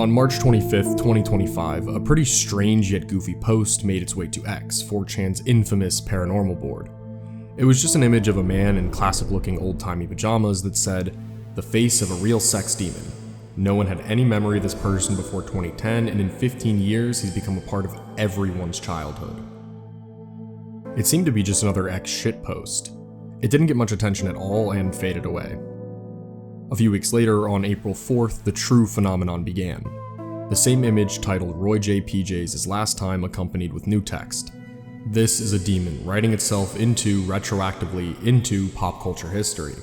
On March 25th, 2025, a pretty strange yet goofy post made its way to X, 4chan's infamous Paranormal board. It was just an image of a man in classic-looking old-timey pajamas that said, "The face of a real sex demon. No one had any memory of this person before 2010, and in 15 years, he's become a part of everyone's childhood." It seemed to be just another X shitpost. It didn't get much attention at all and faded away. A few weeks later, on April 4th, the true phenomenon began. The same image titled Roy J. PJs as last time, accompanied with new text. This is a demon writing itself retroactively into pop culture history.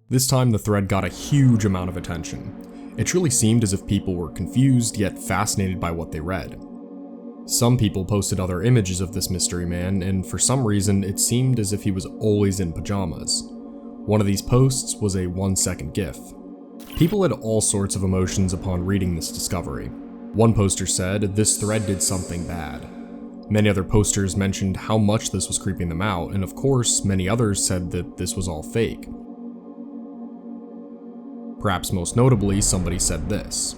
This time the thread got a huge amount of attention. It truly seemed as if people were confused yet fascinated by what they read. Some people posted other images of this mystery man, and for some reason it seemed as if he was always in pajamas. One of these posts was a 1-second GIF. People had all sorts of emotions upon reading this discovery. One poster said, "This thread did something bad." Many other posters mentioned how much this was creeping them out, and of course, many others said that this was all fake. Perhaps most notably, somebody said this: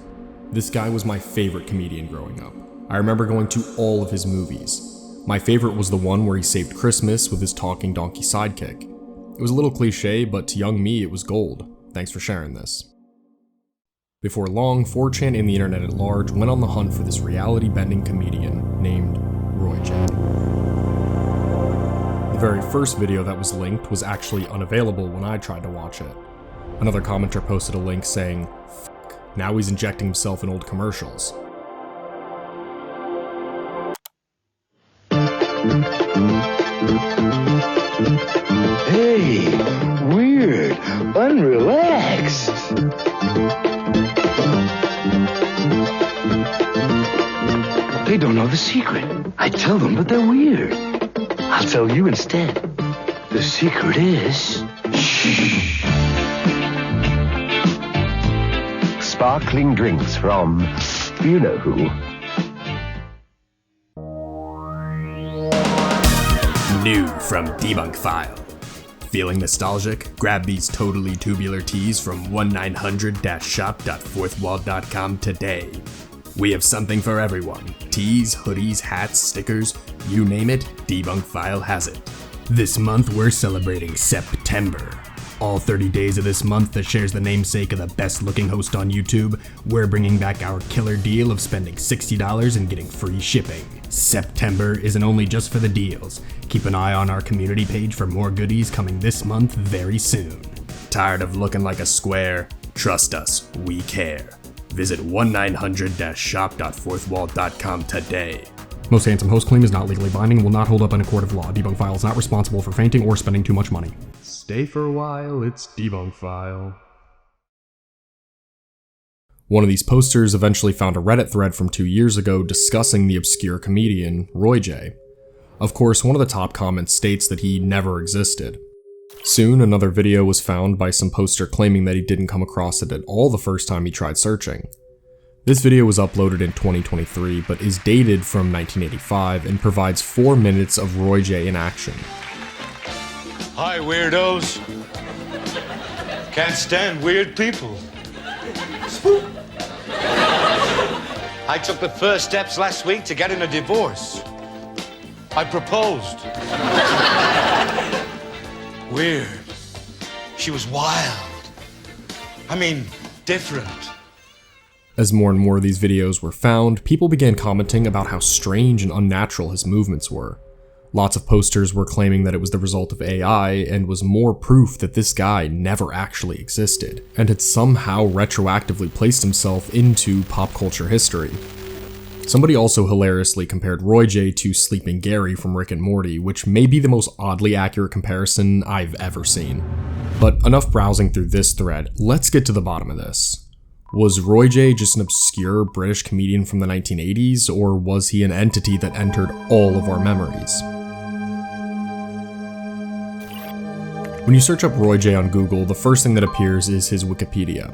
"This guy was my favorite comedian growing up. I remember going to all of his movies. My favorite was the one where he saved Christmas with his talking donkey sidekick. It was a little cliche, but to young me it was gold. Thanks for sharing this." Before long, 4chan and the internet at large went on the hunt for this reality-bending comedian named Roy J. The very first video that was linked was actually unavailable when I tried to watch it. Another commenter posted a link saying, "Fuck, now he's injecting himself in old commercials." Hey, weird, unrelaxed. They don't know the secret. I tell them, but they're weird. I'll tell you instead. The secret is... shh. Sparkling drinks from you know who. New from Debunk File. Feeling nostalgic? Grab these totally tubular tees from 1-900-shop.fourthwall.com today. We have something for everyone. Tees, hoodies, hats, stickers, you name it, Debunk File has it. This month we're celebrating September. All 30 days of this month that shares the namesake of the best looking host on YouTube, we're bringing back our killer deal of spending $60 and getting free shipping. September isn't only just for the deals. Keep an eye on our community page for more goodies coming this month very soon. Tired of looking like a square? Trust us, we care. Visit 1-900-shop.fourthwall.com today. Most Handsome Host claim is not legally binding and will not hold up in a court of law. Debunk File is not responsible for fainting or spending too much money. Stay for a while, it's Debunk File. One of these posters eventually found a Reddit thread from 2 years ago discussing the obscure comedian, Roy J. Of course, one of the top comments states that he never existed. Soon, another video was found by some poster claiming that he didn't come across it at all the first time he tried searching. This video was uploaded in 2023, but is dated from 1985 and provides 4 minutes of Roy J in action. Hi, weirdos. Can't stand weird people. I took the first steps last week to getting a divorce. I proposed. Weird. She was wild. I mean, different. As more and more of these videos were found, people began commenting about how strange and unnatural his movements were. Lots of posters were claiming that it was the result of AI and was more proof that this guy never actually existed, and had somehow retroactively placed himself into pop culture history. Somebody also hilariously compared Roy J to Sleeping Gary from Rick and Morty, which may be the most oddly accurate comparison I've ever seen. But enough browsing through this thread, let's get to the bottom of this. Was Roy J just an obscure British comedian from the 1980s, or was he an entity that entered all of our memories? When you search up Roy J on Google, the first thing that appears is his Wikipedia.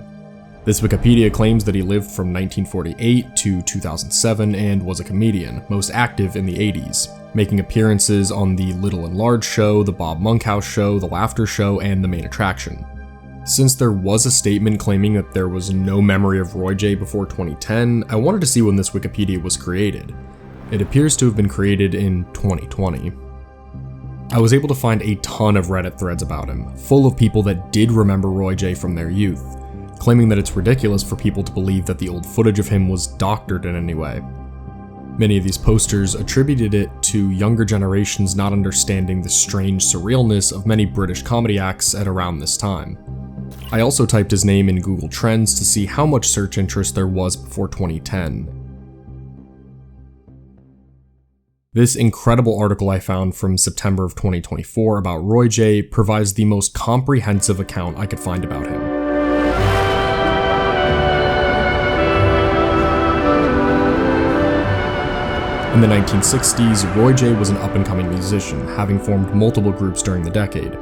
This Wikipedia claims that he lived from 1948 to 2007 and was a comedian, most active in the 80s, making appearances on The Little and Large Show, The Bob Monkhouse Show, The Laughter Show, and The Main Attraction. Since there was a statement claiming that there was no memory of Roy J before 2010, I wanted to see when this Wikipedia was created. It appears to have been created in 2020. I was able to find a ton of Reddit threads about him, full of people that did remember Roy J from their youth, claiming that it's ridiculous for people to believe that the old footage of him was doctored in any way. Many of these posters attributed it to younger generations not understanding the strange surrealness of many British comedy acts at around this time. I also typed his name in Google Trends to see how much search interest there was before 2010. This incredible article I found from September of 2024 about Roy J provides the most comprehensive account I could find about him. In the 1960s, Roy J was an up-and-coming musician, having formed multiple groups during the decade.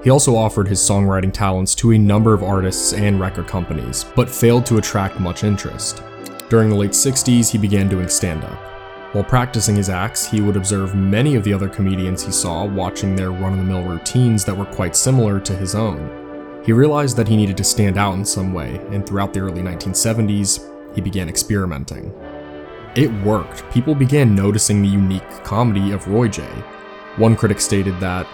He also offered his songwriting talents to a number of artists and record companies, but failed to attract much interest. During the late 60s, he began doing stand-up. While practicing his acts, he would observe many of the other comedians he saw watching their run-of-the-mill routines that were quite similar to his own. He realized that he needed to stand out in some way, and throughout the early 1970s, he began experimenting. It worked. People began noticing the unique comedy of Roy J. One critic stated that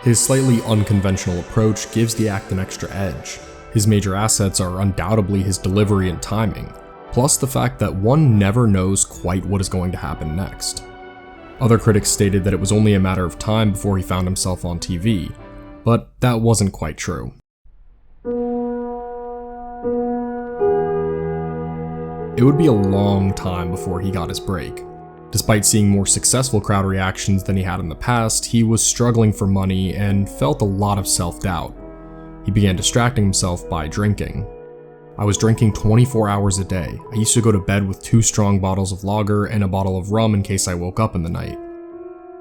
his slightly unconventional approach gives the act an extra edge. His major assets are undoubtedly his delivery and timing, plus the fact that one never knows quite what is going to happen next. Other critics stated that it was only a matter of time before he found himself on TV, but that wasn't quite true. It would be a long time before he got his break. Despite seeing more successful crowd reactions than he had in the past, he was struggling for money and felt a lot of self-doubt. He began distracting himself by drinking. I was drinking 24 hours a day. I used to go to bed with 2 strong bottles of lager and a bottle of rum in case I woke up in the night.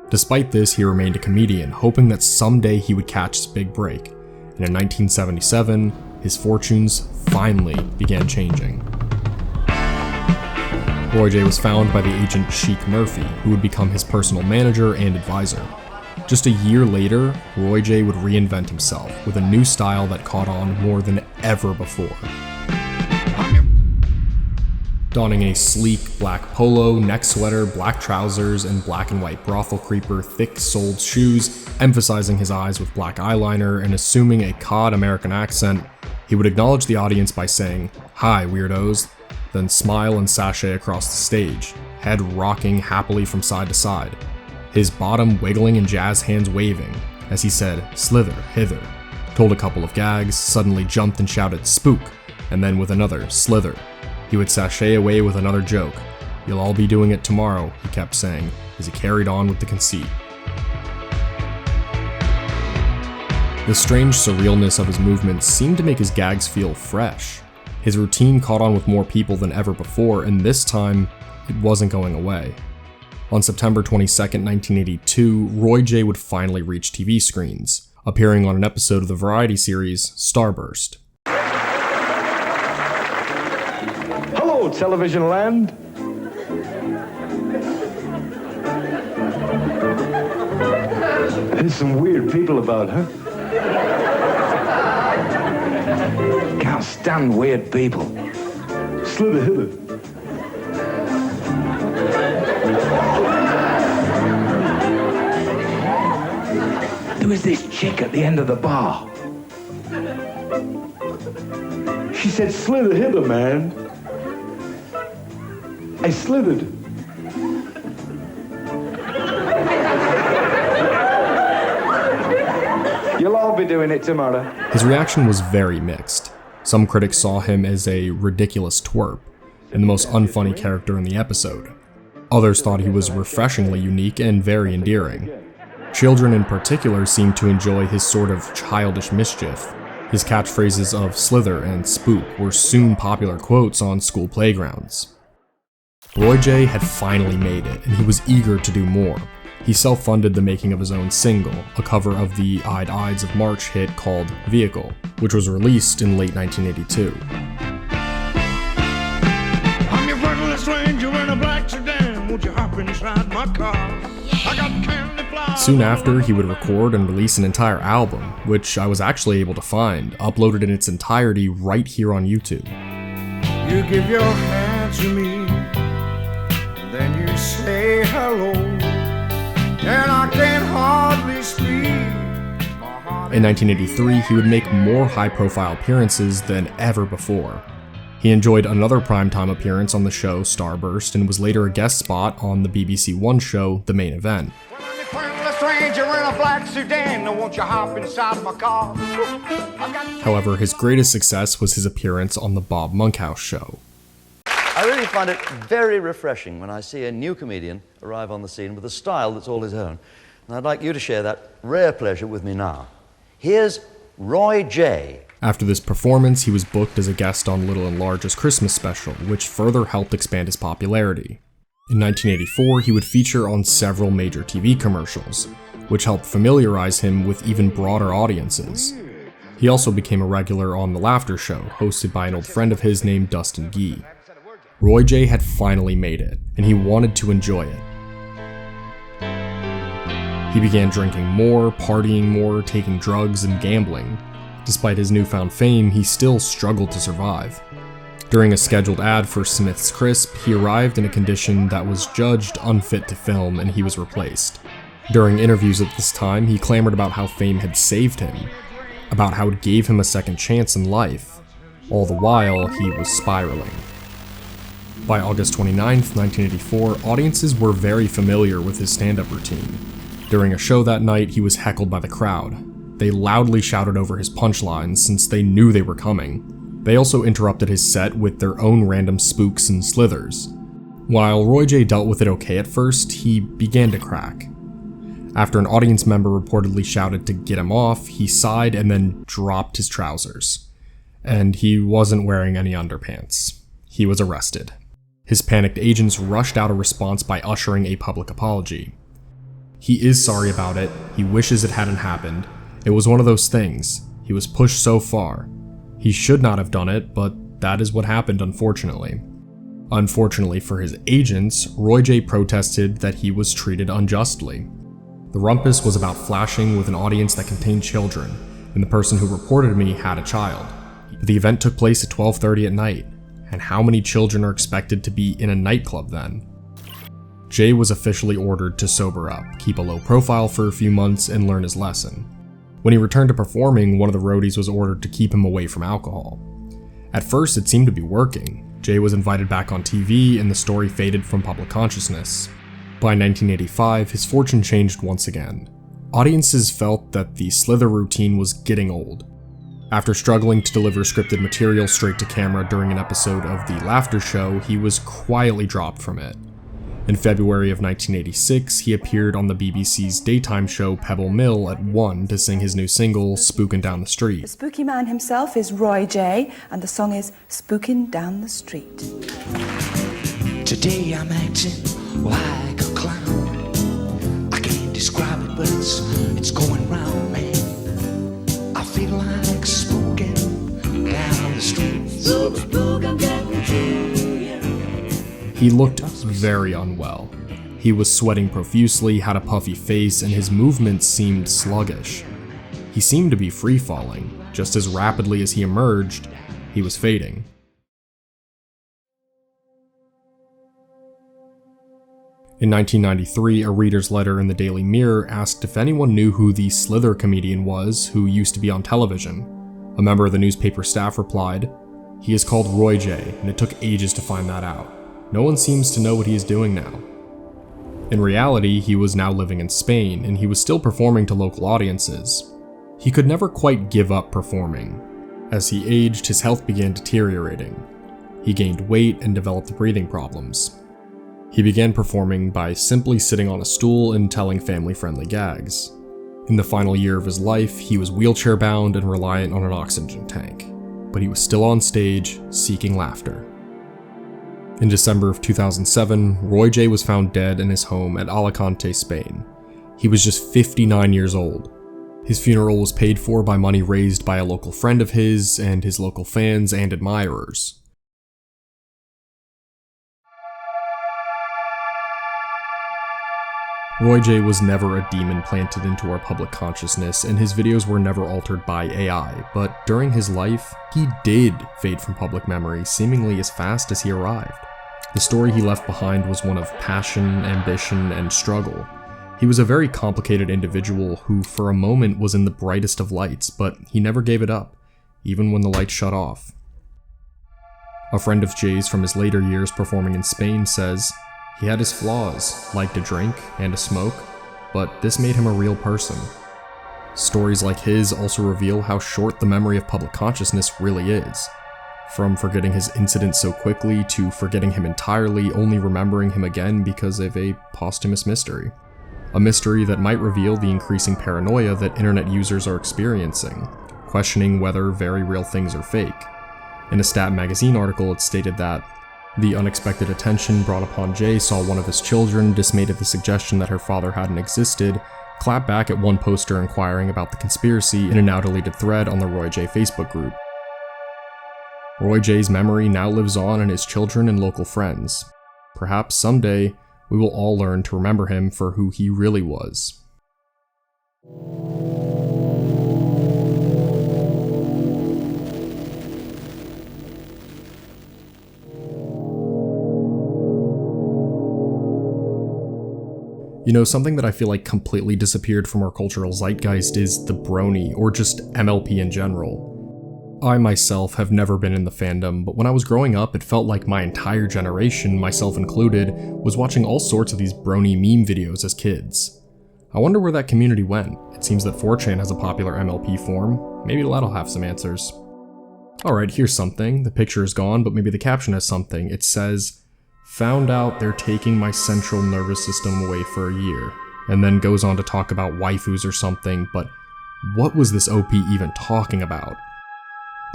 Despite this, he remained a comedian, hoping that someday he would catch his big break. And in 1977, his fortunes finally began changing. Roy J was found by the agent Sheik Murphy, who would become his personal manager and advisor. Just a year later, Roy J would reinvent himself with a new style that caught on more than ever before. Donning a sleek black polo, neck sweater, black trousers, and black and white brothel creeper thick-soled shoes, emphasizing his eyes with black eyeliner and assuming a cod American accent, he would acknowledge the audience by saying, "Hi, weirdos," then smile and sashay across the stage, head rocking happily from side to side, his bottom wiggling and jazz hands waving, as he said, "Slither, hither," told a couple of gags, suddenly jumped and shouted, "Spook," and then with another, "Slither." He would sashay away with another joke. "You'll all be doing it tomorrow," he kept saying, as he carried on with the conceit. The strange surrealness of his movements seemed to make his gags feel fresh. His routine caught on with more people than ever before, and this time, it wasn't going away. On September 22, 1982, Roy J would finally reach TV screens, appearing on an episode of the variety series Starburst. Hello, television land. There's some weird people about, huh? Can't stand weird people. Slither hither. There was this chick at the end of the bar. She said, "Slither hither, man." I slithered. You'll all be doing it tomorrow. His reaction was very mixed. Some critics saw him as a ridiculous twerp, and the most unfunny character in the episode. Others thought he was refreshingly unique and very endearing. Children in particular seemed to enjoy his sort of childish mischief. His catchphrases of "slither" and "spook" were soon popular quotes on school playgrounds. Roy J had finally made it, and he was eager to do more. He self-funded the making of his own single, a cover of the I'd Ides of March hit called Vehicle, which was released in late 1982. I'm your friendly stranger in a black sedan. Won't you hop inside my car? I got candy flowers. Soon after, he would record and release an entire album, which I was actually able to find, uploaded in its entirety right here on YouTube. You give your hand to me, then you say hello, and I can hardly speak. In 1983, he would make more high-profile appearances than ever before. He enjoyed another primetime appearance on the show Starburst and was later a guest spot on the BBC One show The Main Event. However, his greatest success was his appearance on the Bob Monkhouse show. I really find it very refreshing when I see a new comedian arrive on the scene with a style that's all his own. And I'd like you to share that rare pleasure with me now. Here's Roy J. After this performance, he was booked as a guest on Little and Large's Christmas special, which further helped expand his popularity. In 1984, he would feature on several major TV commercials, which helped familiarize him with even broader audiences. He also became a regular on The Laughter Show, hosted by an old friend of his named Dustin Gee. Roy J had finally made it, and he wanted to enjoy it. He began drinking more, partying more, taking drugs, and gambling. Despite his newfound fame, he still struggled to survive. During a scheduled ad for Smith's Crisp, he arrived in a condition that was judged unfit to film, and he was replaced. During interviews at this time, he clamored about how fame had saved him, about how it gave him a second chance in life. All the while, he was spiraling. By August 29, 1984, audiences were very familiar with his stand-up routine. During a show that night, he was heckled by the crowd. They loudly shouted over his punchlines since they knew they were coming. They also interrupted his set with their own random spooks and slithers. While Roy J dealt with it okay at first, he began to crack. After an audience member reportedly shouted to get him off, he sighed and then dropped his trousers. And he wasn't wearing any underpants. He was arrested. His panicked agents rushed out a response by ushering a public apology. He is sorry about it, he wishes it hadn't happened. It was one of those things. He was pushed so far. He should not have done it, but that is what happened, unfortunately. Unfortunately for his agents, Roy J protested that he was treated unjustly. The rumpus was about flashing with an audience that contained children, and the person who reported me had a child. The event took place at 12:30 at night, and how many children are expected to be in a nightclub then? Jay was officially ordered to sober up, keep a low profile for a few months, and learn his lesson. When he returned to performing, one of the roadies was ordered to keep him away from alcohol. At first, it seemed to be working. Jay was invited back on TV, and the story faded from public consciousness. By 1985, his fortune changed once again. Audiences felt that the slither routine was getting old. After struggling to deliver scripted material straight to camera during an episode of The Laughter Show, he was quietly dropped from it. In February of 1986, he appeared on the BBC's daytime show Pebble Mill at 1 to sing his new single, Spookin' Down the Street. The spooky man himself is Roy J, and the song is Spookin' Down the Street. Today I'm acting like a clown. I can't describe it, but it's going round, man. I feel like spooking down the street. Spook, spook, I'm getting to you. He looked very unwell. He was sweating profusely, had a puffy face, and his movements seemed sluggish. He seemed to be free-falling. Just as rapidly as he emerged, he was fading. In 1993, a reader's letter in the Daily Mirror asked if anyone knew who the Slither comedian was who used to be on television. A member of the newspaper staff replied, "He is called Roy J, and it took ages to find that out. No one seems to know what he is doing now." In reality, he was now living in Spain, and he was still performing to local audiences. He could never quite give up performing. As he aged, his health began deteriorating. He gained weight and developed breathing problems. He began performing by simply sitting on a stool and telling family-friendly gags. In the final year of his life, he was wheelchair-bound and reliant on an oxygen tank, but he was still on stage, seeking laughter. In December of 2007, Roy J was found dead in his home at Alicante, Spain. He was just 59 years old. His funeral was paid for by money raised by a local friend of his and his local fans and admirers. Roy J was never a demon planted into our public consciousness, and his videos were never altered by AI, but during his life, he did fade from public memory seemingly as fast as he arrived. The story he left behind was one of passion, ambition, and struggle. He was a very complicated individual who for a moment was in the brightest of lights, but he never gave it up, even when the lights shut off. A friend of Jay's from his later years performing in Spain says, he had his flaws, liked to drink and to smoke, but this made him a real person. Stories like his also reveal how short the memory of public consciousness really is. From forgetting his incident so quickly to forgetting him entirely, only remembering him again because of a posthumous mystery. A mystery that might reveal the increasing paranoia that internet users are experiencing, questioning whether very real things are fake. In a Stat magazine article, it stated that the unexpected attention brought upon Jay saw one of his children, dismayed at the suggestion that her father hadn't existed, clap back at one poster inquiring about the conspiracy in a now deleted thread on the Roy J Facebook group. Roy J's memory now lives on in his children and local friends. Perhaps someday, we will all learn to remember him for who he really was. You know, something that I feel like completely disappeared from our cultural zeitgeist is the Brony, or just MLP in general. I myself have never been in the fandom, but when I was growing up, it felt like my entire generation, myself included, was watching all sorts of these Brony meme videos as kids. I wonder where that community went. It seems that 4chan has a popular MLP form. Maybe that'll have some answers. Alright, here's something. The picture is gone, but maybe the caption has something. It says, "Found out they're taking my central nervous system away for a year," and then goes on to talk about waifus or something, but what was this OP even talking about?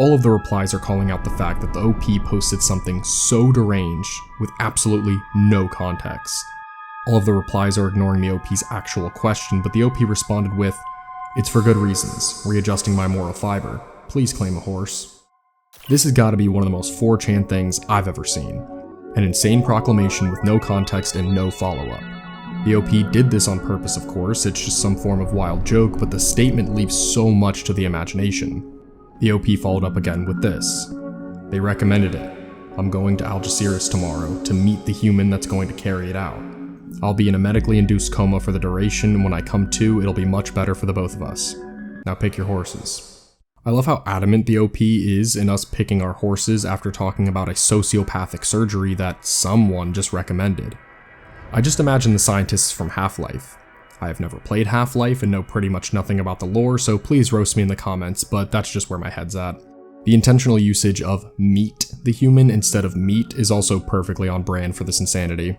All of the replies are calling out the fact that the OP posted something so deranged with absolutely no context. All of the replies are ignoring the OP's actual question, but the OP responded with, "It's for good reasons, readjusting my moral fiber. Please claim a horse." This has got to be one of the most 4chan things I've ever seen. An insane proclamation with no context and no follow-up. The OP did this on purpose, of course, it's just some form of wild joke, but the statement leaves so much to the imagination. The OP followed up again with this. "They recommended it. I'm going to Algeciras tomorrow to meet the human that's going to carry it out. I'll be in a medically induced coma for the duration, and when I come to, it'll be much better for the both of us. Now pick your horses." I love how adamant the OP is in us picking our horses after talking about a sociopathic surgery that someone just recommended. I just imagine the scientists from Half-Life. I have never played Half-Life and know pretty much nothing about the lore, so please roast me in the comments, but that's just where my head's at. The intentional usage of meet the human instead of meat is also perfectly on brand for this insanity.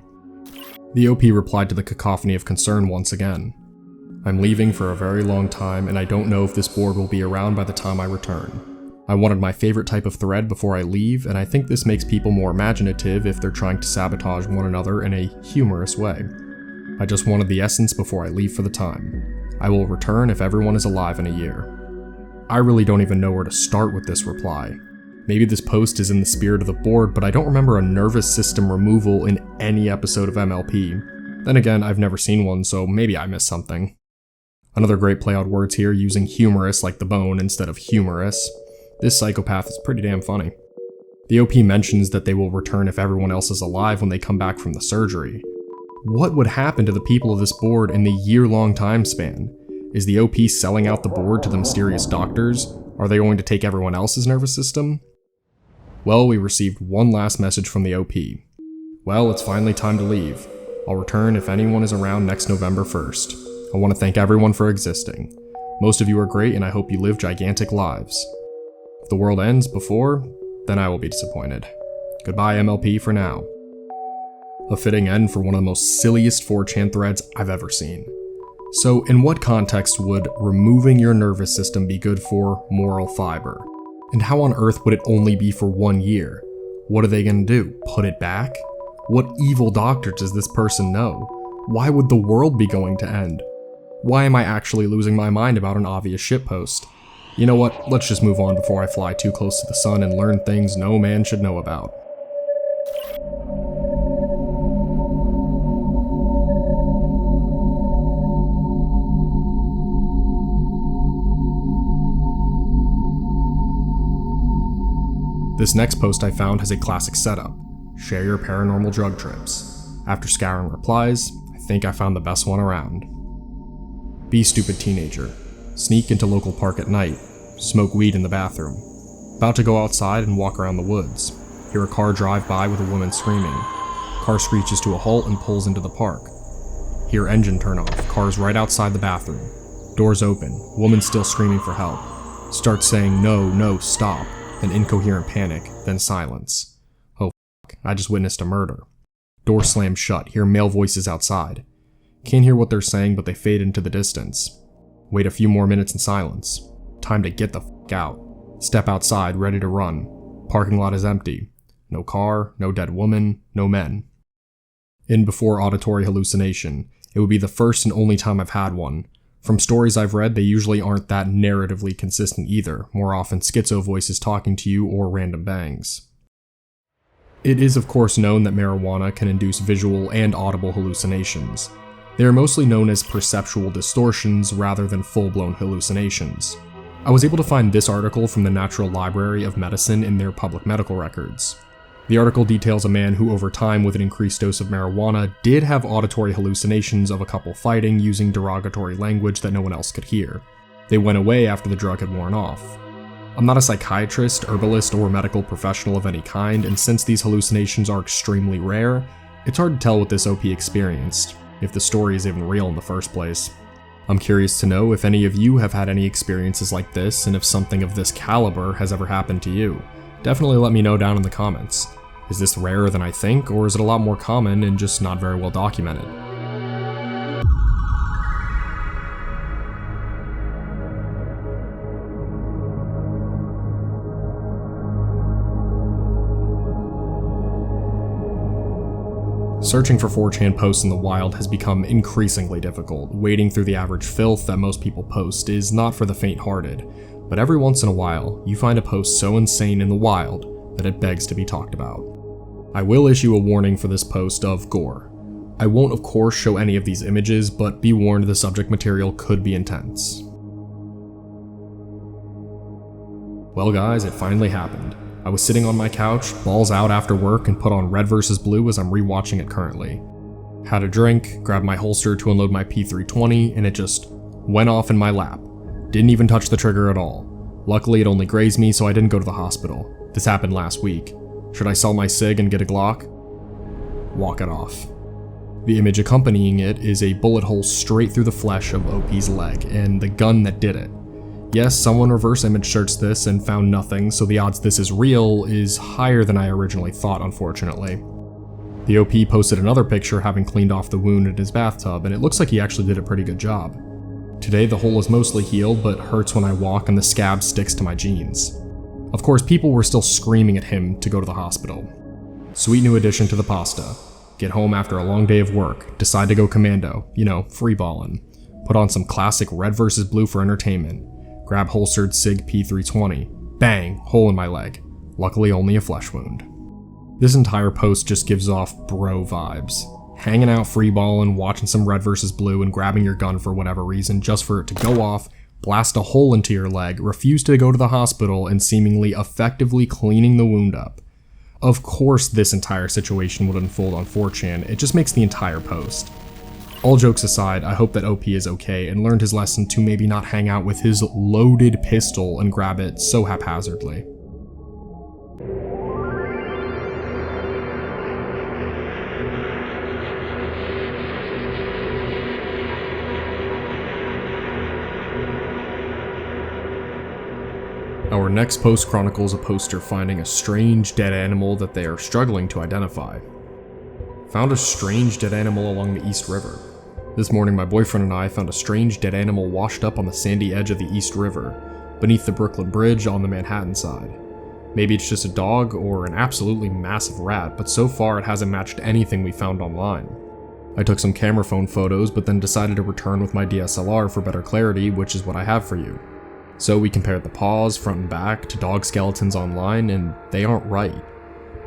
The OP replied to the cacophony of concern once again. "I'm leaving for a very long time, and I don't know if this board will be around by the time I return. I wanted my favorite type of thread before I leave, and I think this makes people more imaginative if they're trying to sabotage one another in a humorous way. I just wanted the essence before I leave for the time. I will return if everyone is alive in a year." I really don't even know where to start with this reply. Maybe this post is in the spirit of the board, but I don't remember a nervous system removal in any episode of MLP. Then again, I've never seen one, so maybe I missed something. Another great play on words here, using humorous like the bone instead of humorous. This psychopath is pretty damn funny. The OP mentions that they will return if everyone else is alive when they come back from the surgery. What would happen to the people of this board in the year-long time span? Is the OP selling out the board to the mysterious doctors? Are they going to take everyone else's nervous system? Well, we received one last message from the OP. "Well, it's finally time to leave. I'll return if anyone is around next November 1st. I want to thank everyone for existing. Most of you are great, and I hope you live gigantic lives. If the world ends before, then I will be disappointed. Goodbye, MLP, for now." A fitting end for one of the most silliest 4chan threads I've ever seen. So, in what context would removing your nervous system be good for moral fiber? And how on earth would it only be for 1 year? What are they gonna do? Put it back? What evil doctor does this person know? Why would the world be going to end? Why am I actually losing my mind about an obvious shitpost? You know what, let's just move on before I fly too close to the sun and learn things no man should know about. This next post I found has a classic setup. Share your paranormal drug trips. After scouring replies, I think I found the best one around. Be stupid teenager. Sneak into local park at night. Smoke weed in the bathroom. About to go outside and walk around the woods. Hear a car drive by with a woman screaming. Car screeches to a halt and pulls into the park. Hear engine turn off. Car's right outside the bathroom. Doors open. Woman still screaming for help. Starts saying no, no, stop. Then incoherent panic. Then silence. Oh fuck, I just witnessed a murder. Door slams shut. Hear male voices outside. Can't hear what they're saying, but they fade into the distance. Wait a few more minutes in silence. Time to get the fuck out. Step outside, ready to run. Parking lot is empty. No car, no dead woman, no men. In before auditory hallucination. It would be the first and only time I've had one. From stories I've read, they usually aren't that narratively consistent either, more often schizo voices talking to you or random bangs. It is of course known that marijuana can induce visual and audible hallucinations. They are mostly known as perceptual distortions rather than full-blown hallucinations. I was able to find this article from the Natural Library of Medicine in their public medical records. The article details a man who over time with an increased dose of marijuana did have auditory hallucinations of a couple fighting using derogatory language that no one else could hear. They went away after the drug had worn off. I'm not a psychiatrist, herbalist, or medical professional of any kind, and since these hallucinations are extremely rare, it's hard to tell what this OP experienced, if the story is even real in the first place. I'm curious to know if any of you have had any experiences like this, and if something of this caliber has ever happened to you. Definitely let me know down in the comments. Is this rarer than I think, or is it a lot more common and just not very well documented? Searching for 4chan posts in the wild has become increasingly difficult. Wading through the average filth that most people post is not for the faint-hearted, but every once in a while, you find a post so insane in the wild that it begs to be talked about. I will issue a warning for this post of gore. I won't of course show any of these images, but be warned the subject material could be intense. Well guys, it finally happened. I was sitting on my couch, balls out after work, and put on Red vs. Blue as I'm rewatching it currently. Had a drink, grabbed my holster to unload my P320, and it just went off in my lap. Didn't even touch the trigger at all. Luckily it only grazed me, so I didn't go to the hospital. This happened last week. Should I sell my Sig and get a Glock? Walk it off. The image accompanying it is a bullet hole straight through the flesh of OP's leg, and the gun that did it. Yes, someone reverse image searched this and found nothing, so the odds this is real is higher than I originally thought, unfortunately. The OP posted another picture having cleaned off the wound in his bathtub, and it looks like he actually did a pretty good job. Today the hole is mostly healed, but hurts when I walk and the scab sticks to my jeans. Of course, people were still screaming at him to go to the hospital. Sweet new addition to the pasta. Get home after a long day of work, decide to go commando, freeballin'. Put on some classic Red vs. Blue for entertainment. Grab holstered Sig P320. Bang! Hole in my leg. Luckily only a flesh wound. This entire post just gives off bro vibes. Hanging out freeballin', watching some Red vs. Blue, and grabbing your gun for whatever reason just for it to go off, blast a hole into your leg, refuse to go to the hospital, and seemingly effectively cleaning the wound up. Of course this entire situation would unfold on 4chan, it just makes the entire post. All jokes aside, I hope that OP is okay and learned his lesson to maybe not hang out with his loaded pistol and grab it so haphazardly. Our next post chronicles a poster finding a strange dead animal that they are struggling to identify. Found a strange dead animal along the East River. This morning my boyfriend and I found a strange dead animal washed up on the sandy edge of the East River, beneath the Brooklyn Bridge on the Manhattan side. Maybe it's just a dog or an absolutely massive rat, but so far it hasn't matched anything we found online. I took some camera phone photos, but then decided to return with my DSLR for better clarity, which is what I have for you. So we compared the paws, front and back, to dog skeletons online, and they aren't right.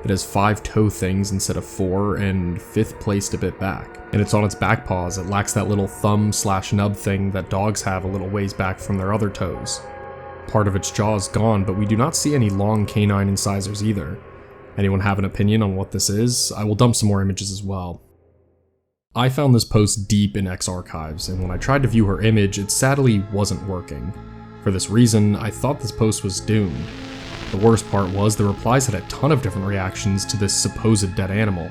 It has 5 toe things instead of 4, and 5th placed a bit back. And it's on its back paws, it lacks that little thumb/nub thing that dogs have a little ways back from their other toes. Part of its jaw is gone, but we do not see any long canine incisors either. Anyone have an opinion on what this is? I will dump some more images as well. I found this post deep in X archives, and when I tried to view her image, it sadly wasn't working. For this reason, I thought this post was doomed. The worst part was the replies had a ton of different reactions to this supposed dead animal.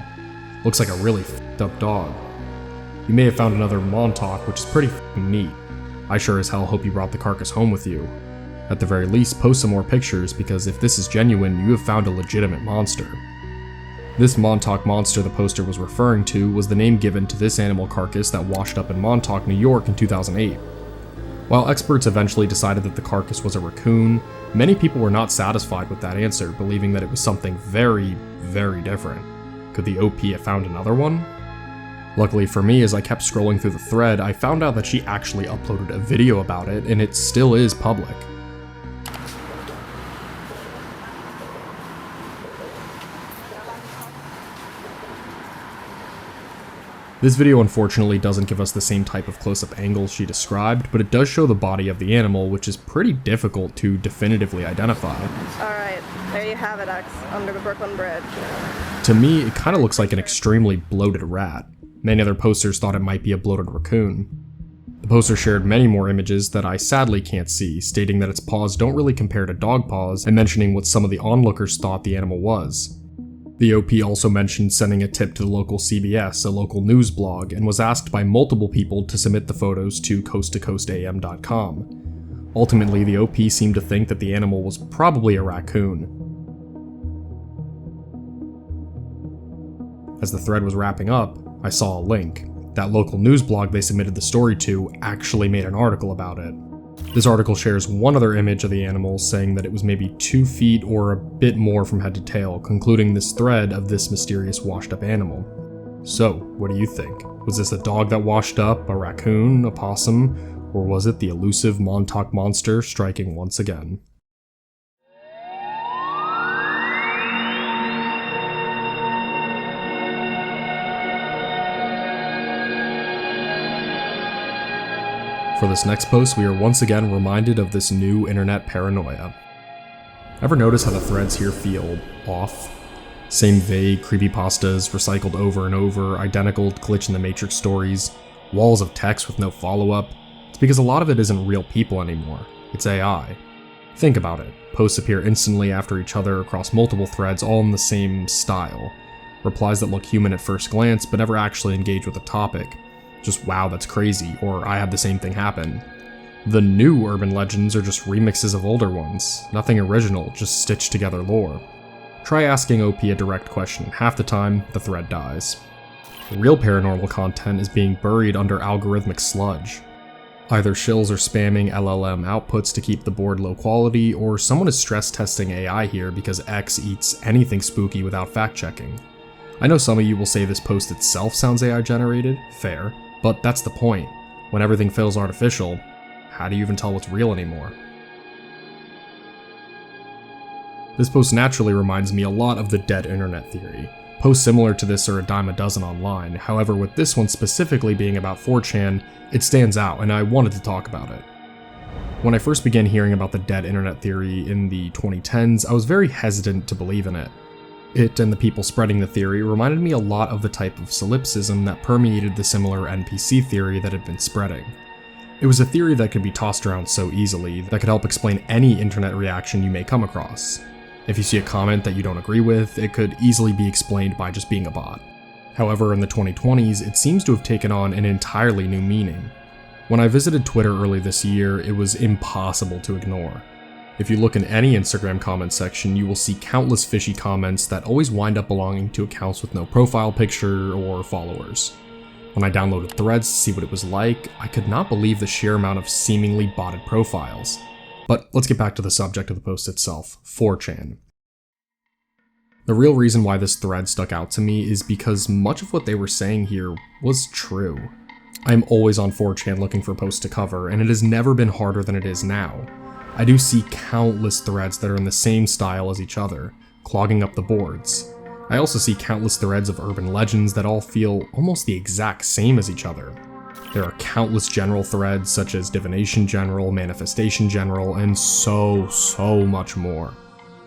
Looks like a really f***ed up dog. You may have found another Montauk, which is pretty f***ing neat. I sure as hell hope you brought the carcass home with you. At the very least, post some more pictures, because if this is genuine, you have found a legitimate monster. This Montauk monster the poster was referring to was the name given to this animal carcass that washed up in Montauk, New York in 2008. While experts eventually decided that the carcass was a raccoon, many people were not satisfied with that answer, believing that it was something very, very different. Could the OP have found another one? Luckily for me, as I kept scrolling through the thread, I found out that she actually uploaded a video about it, and it still is public. This video unfortunately doesn't give us the same type of close-up angles she described, but it does show the body of the animal, which is pretty difficult to definitively identify. Alright, there you have it, X, under the Brooklyn Bridge. To me, it kind of looks like an extremely bloated rat. Many other posters thought it might be a bloated raccoon. The poster shared many more images that I sadly can't see, stating that its paws don't really compare to dog paws, and mentioning what some of the onlookers thought the animal was. The OP also mentioned sending a tip to the local CBS, a local news blog, and was asked by multiple people to submit the photos to coasttocoastam.com. Ultimately, the OP seemed to think that the animal was probably a raccoon. As the thread was wrapping up, I saw a link. That local news blog they submitted the story to actually made an article about it. This article shares one other image of the animal, saying that it was maybe 2 feet or a bit more from head to tail, concluding this thread of this mysterious washed-up animal. So, what do you think? Was this a dog that washed up, a raccoon, a possum, or was it the elusive Montauk monster striking once again? For this next post, we are once again reminded of this new internet paranoia. Ever notice how the threads here feel off? Same vague creepypastas recycled over and over, identical glitch in the Matrix stories, walls of text with no follow-up. It's because a lot of it isn't real people anymore, it's AI. Think about it. Posts appear instantly after each other across multiple threads, all in the same style. Replies that look human at first glance, but never actually engage with the topic. Just wow, that's crazy, or I had the same thing happen. The new urban legends are just remixes of older ones, nothing original, just stitched together lore. Try asking OP a direct question, half the time, the thread dies. Real paranormal content is being buried under algorithmic sludge. Either shills are spamming LLM outputs to keep the board low quality, or someone is stress testing AI here because X eats anything spooky without fact checking. I know some of you will say this post itself sounds AI generated, fair. But that's the point. When everything feels artificial, how do you even tell what's real anymore? This post naturally reminds me a lot of the dead internet theory. Posts similar to this are a dime a dozen online, however with this one specifically being about 4chan, it stands out and I wanted to talk about it. When I first began hearing about the dead internet theory in the 2010s, I was very hesitant to believe in it. It and the people spreading the theory reminded me a lot of the type of solipsism that permeated the similar NPC theory that had been spreading. It was a theory that could be tossed around so easily that could help explain any internet reaction you may come across. If you see a comment that you don't agree with, it could easily be explained by just being a bot. However, in the 2020s, it seems to have taken on an entirely new meaning. When I visited Twitter early this year, it was impossible to ignore. If you look in any Instagram comment section, you will see countless fishy comments that always wind up belonging to accounts with no profile picture or followers. When I downloaded Threads to see what it was like, I could not believe the sheer amount of seemingly botted profiles. But let's get back to the subject of the post itself, 4chan. The real reason why this thread stuck out to me is because much of what they were saying here was true. I am always on 4chan looking for posts to cover, and it has never been harder than it is now. I do see countless threads that are in the same style as each other, clogging up the boards. I also see countless threads of urban legends that all feel almost the exact same as each other. There are countless general threads such as divination general, manifestation general, and so much more.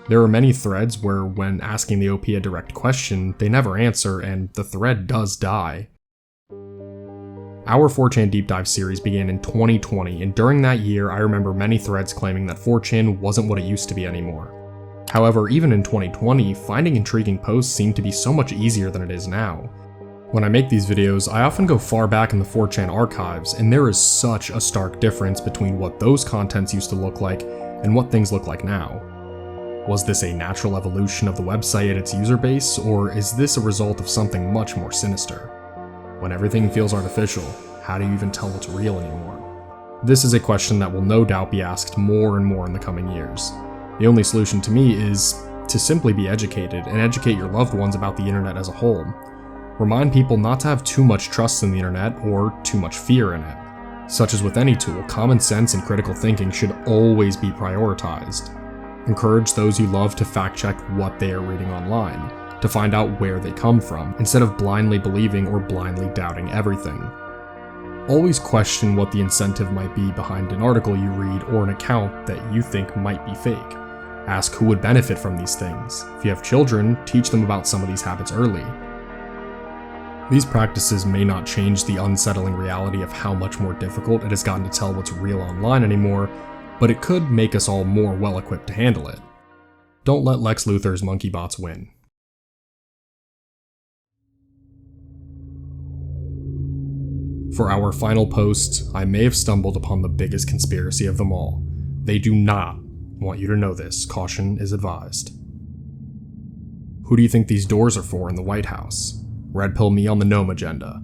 There are many threads where when asking the OP a direct question, they never answer and the thread does die. Our 4chan Deep Dive series began in 2020, and during that year I remember many threads claiming that 4chan wasn't what it used to be anymore. However, even in 2020, finding intriguing posts seemed to be so much easier than it is now. When I make these videos, I often go far back in the 4chan archives, and there is such a stark difference between what those contents used to look like and what things look like now. Was this a natural evolution of the website and its user base, or is this a result of something much more sinister? When everything feels artificial, how do you even tell what's real anymore? This is a question that will no doubt be asked more and more in the coming years. The only solution to me is to simply be educated and educate your loved ones about the internet as a whole. Remind people not to have too much trust in the internet or too much fear in it. Such as with any tool, common sense and critical thinking should always be prioritized. Encourage those you love to fact check what they are reading online, to find out where they come from, instead of blindly believing or blindly doubting everything. Always question what the incentive might be behind an article you read or an account that you think might be fake. Ask who would benefit from these things. If you have children, teach them about some of these habits early. These practices may not change the unsettling reality of how much more difficult it has gotten to tell what's real online anymore, but it could make us all more well-equipped to handle it. Don't let Lex Luthor's monkey bots win. For our final post, I may have stumbled upon the biggest conspiracy of them all. They do not want you to know this. Caution is advised. Who do you think these doors are for in the White House? Red pill me on the gnome agenda.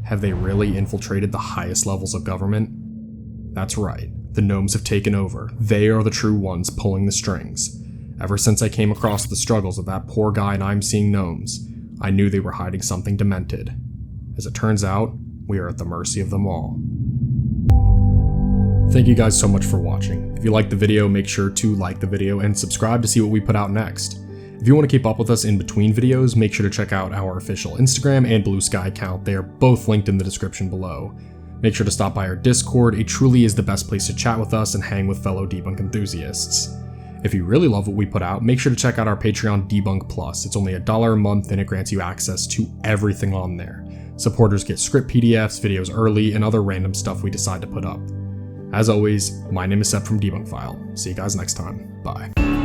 Have they really infiltrated the highest levels of government? That's right, the gnomes have taken over. They are the true ones pulling the strings. Ever since I came across the struggles of that poor guy and I'm seeing gnomes, I knew they were hiding something demented. As it turns out, we are at the mercy of them all. Thank you guys so much for watching. If you liked the video, make sure to like the video and subscribe to see what we put out next. If you want to keep up with us in between videos, make sure to check out our official Instagram and Blue Sky account. They are both linked in the description below. Make sure to stop by our Discord. It truly is the best place to chat with us and hang with fellow debunk enthusiasts. If you really love what we put out, make sure to check out our Patreon Debunk Plus. It's only $1 a month and it grants you access to everything on there. Supporters get script PDFs, videos early, and other random stuff we decide to put up. As always, my name is Sep from Debunk File. See you guys next time. Bye.